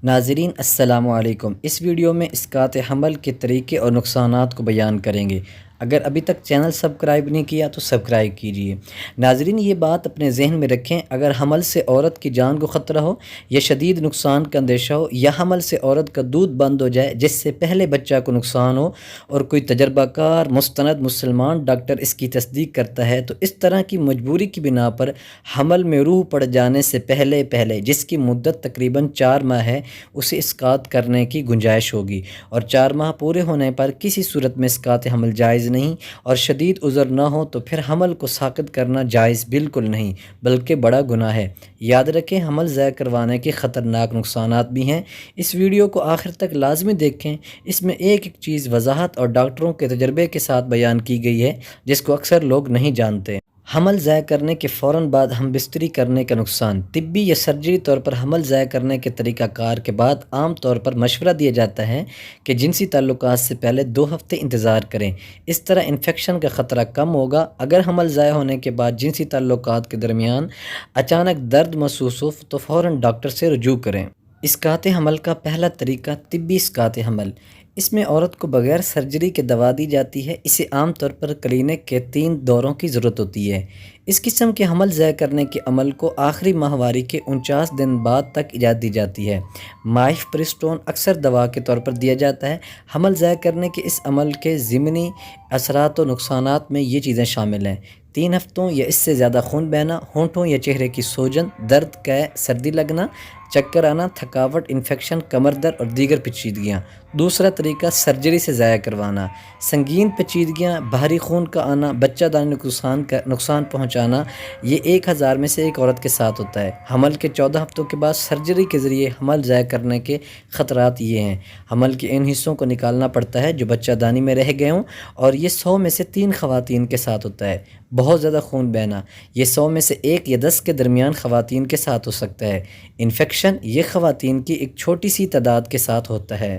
ناظرین السلام علیکم۔ اس ویڈیو میں اسقاط حمل کے طریقے اور نقصانات کو بیان کریں گے۔ اگر ابھی تک چینل سبسکرائب نہیں کیا تو سبسکرائب کیجئے۔ ناظرین یہ بات اپنے ذہن میں رکھیں، اگر حمل سے عورت کی جان کو خطرہ ہو یا شدید نقصان کا اندیشہ ہو یا حمل سے عورت کا دودھ بند ہو جائے جس سے پہلے بچہ کو نقصان ہو اور کوئی تجربہ کار مستند مسلمان ڈاکٹر اس کی تصدیق کرتا ہے تو اس طرح کی مجبوری کی بنا پر حمل میں روح پڑ جانے سے پہلے جس کی مدت تقریباً 4 ماہ ہے اسے اسقاط کرنے کی گنجائش ہوگی، اور 4 ماہ پورے ہونے پر کسی صورت میں اسقاط حمل جائز نہیں، اور شدید عذر نہ ہو تو پھر حمل کو ساقط کرنا جائز بالکل نہیں بلکہ بڑا گناہ ہے۔ یاد رکھیں حمل ضائع کروانے کے خطرناک نقصانات بھی ہیں۔ اس ویڈیو کو آخر تک لازمی دیکھیں، اس میں ایک چیز وضاحت اور ڈاکٹروں کے تجربے کے ساتھ بیان کی گئی ہے جس کو اکثر لوگ نہیں جانتے۔ حمل ضائع کرنے کے فوراً بعد ہم بستری کرنے کا نقصان۔ طبی یا سرجری طور پر حمل ضائع کرنے کے طریقہ کار کے بعد عام طور پر مشورہ دیا جاتا ہے کہ جنسی تعلقات سے پہلے 2 ہفتے انتظار کریں، اس طرح انفیکشن کا خطرہ کم ہوگا۔ اگر حمل ضائع ہونے کے بعد جنسی تعلقات کے درمیان اچانک درد محسوس ہو تو فوراً ڈاکٹر سے رجوع کریں۔ اسقاط حمل کا پہلا طریقہ طبی اسقاط حمل۔ اس میں عورت کو بغیر سرجری کے دوا دی جاتی ہے۔ اسے عام طور پر کلینک کے 3 دوروں کی ضرورت ہوتی ہے۔ اس قسم کے حمل ضائع کرنے کے عمل کو آخری ماہواری کے 49 دن بعد تک اجازت دی جاتی ہے۔ مائفپریسٹون اکثر دوا کے طور پر دیا جاتا ہے۔ حمل ضائع کرنے کے اس عمل کے ضمنی اثرات و نقصانات میں یہ چیزیں شامل ہیں: 3 ہفتوں یا اس سے زیادہ خون بہنا، ہونٹوں یا چہرے کی سوجن، درد، قے، سردی لگنا، چکر آنا، تھکاوٹ، انفیکشن، کمر درد اور دیگر پیچیدگیاں۔ دوسرا طریقہ سرجری سے ضائع کروانا۔ سنگین پیچیدگیاں، باہری خون کا آنا، بچہ دانی کو نقصان پہنچانا، یہ 1000 میں سے ایک عورت کے ساتھ ہوتا ہے۔ حمل کے 14 ہفتوں کے بعد سرجری کے ذریعے حمل ضائع کرنے کے خطرات یہ ہیں: حمل کے ان حصوں کو نکالنا پڑتا ہے جو بچہ دانی میں رہ گئے ہوں، اور یہ 100 میں سے 3 خواتین کے ساتھ ہوتا ہے۔ بہت زیادہ خون بہنا، یہ 100 میں سے 1 یا 10 کے درمیان خواتین کے ساتھ ہو سکتا ہے۔ انفیکشن، یہ خواتین کی ایک چھوٹی سی تعداد کے ساتھ ہوتا ہے۔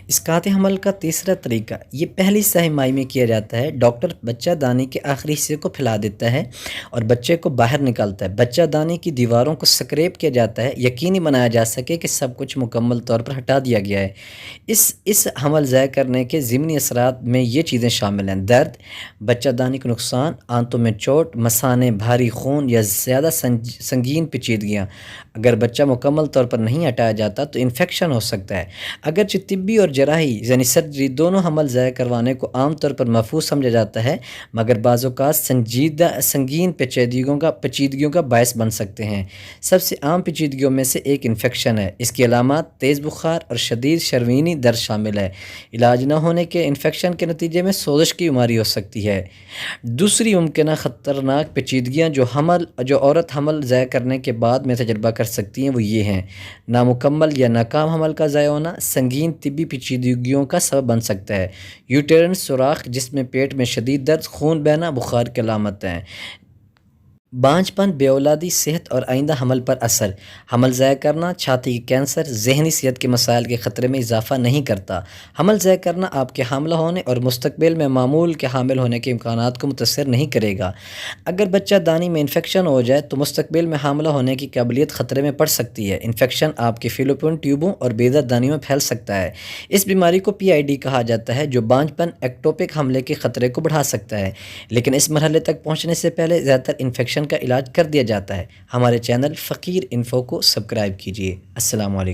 اسقاط حمل کا تیسرا طریقہ، یہ پہلی سہ ماہی میں کیا جاتا ہے۔ ڈاکٹر بچہ دانی کے آخری حصے کو پھیلا دیتا ہے اور بچے کو باہر نکالتا ہے۔ بچہ دانی کی دیواروں کو سکریپ کیا جاتا ہے، یقینی بنایا جا سکے کہ سب کچھ مکمل طور پر ہٹا دیا گیا ہے۔ اس حمل ضائع کرنے کے ضمنی اثرات میں یہ چیزیں شامل ہیں: درد، بچہ دانی کو نقصان، آنتوں میں چوٹ، مثانے، بھاری خون یا زیادہ سنگین پیچیدگیاں۔ اگر بچہ مکمل طور پر نہیں ہٹایا جاتا تو انفیکشن ہو سکتا ہے۔ اگرچہ طبی اور جراحی یعنی سرجری دونوں حمل ضائع کروانے کو عام طور پر محفوظ سمجھا جاتا ہے، مگر بعض اوقات سنگین پیچیدگیوں کا باعث بن سکتے ہیں۔ سب سے عام پیچیدگیوں میں سے ایک انفیکشن ہے۔ اس کی علامات تیز بخار اور شدید شرونی درد شامل ہے۔ علاج نہ ہونے کے انفیکشن کے نتیجے میں سوزش کی بیماری ہو سکتی ہے۔ دوسری ممکنہ خطرناک پیچیدگیاں جو عورت حمل ضائع کرنے کے بعد میں تجربہ کر سکتی ہیں وہ یہ ہیں: نامکمل یا ناکام حمل کا ضائع ہونا سنگین طبی پیچیدگیوں کا سبب بن سکتا ہے۔ یوٹرین سوراخ جس میں پیٹ میں شدید درد، خون بہنا، بخار کی علامت ہیں۔ بانجھ پن، بے اولادی، صحت اور آئندہ حمل پر اثر۔ حمل ضائع کرنا چھاتی کے کینسر، ذہنی صحت کے مسائل کے خطرے میں اضافہ نہیں کرتا۔ حمل ضائع کرنا آپ کے حاملہ ہونے اور مستقبل میں معمول کے حامل ہونے کے امکانات کو متاثر نہیں کرے گا۔ اگر بچہ دانی میں انفیکشن ہو جائے تو مستقبل میں حاملہ ہونے کی قابلیت خطرے میں پڑ سکتی ہے۔ انفیکشن آپ کے فیلوپین ٹیوبوں اور بیضہ دانیوں میں پھیل سکتا ہے۔ اس بیماری کو PID کہا جاتا ہے جو بانجھ پن ایکٹوپک حملے کے خطرے کو بڑھا سکتا ہے، لیکن اس مرحلے تک پہنچنے سے پہلے زیادہ تر انفیکشن کا علاج کر دیا جاتا ہے۔ ہمارے چینل فقیر انفو کو سبسکرائب کیجئے۔ السلام علیکم۔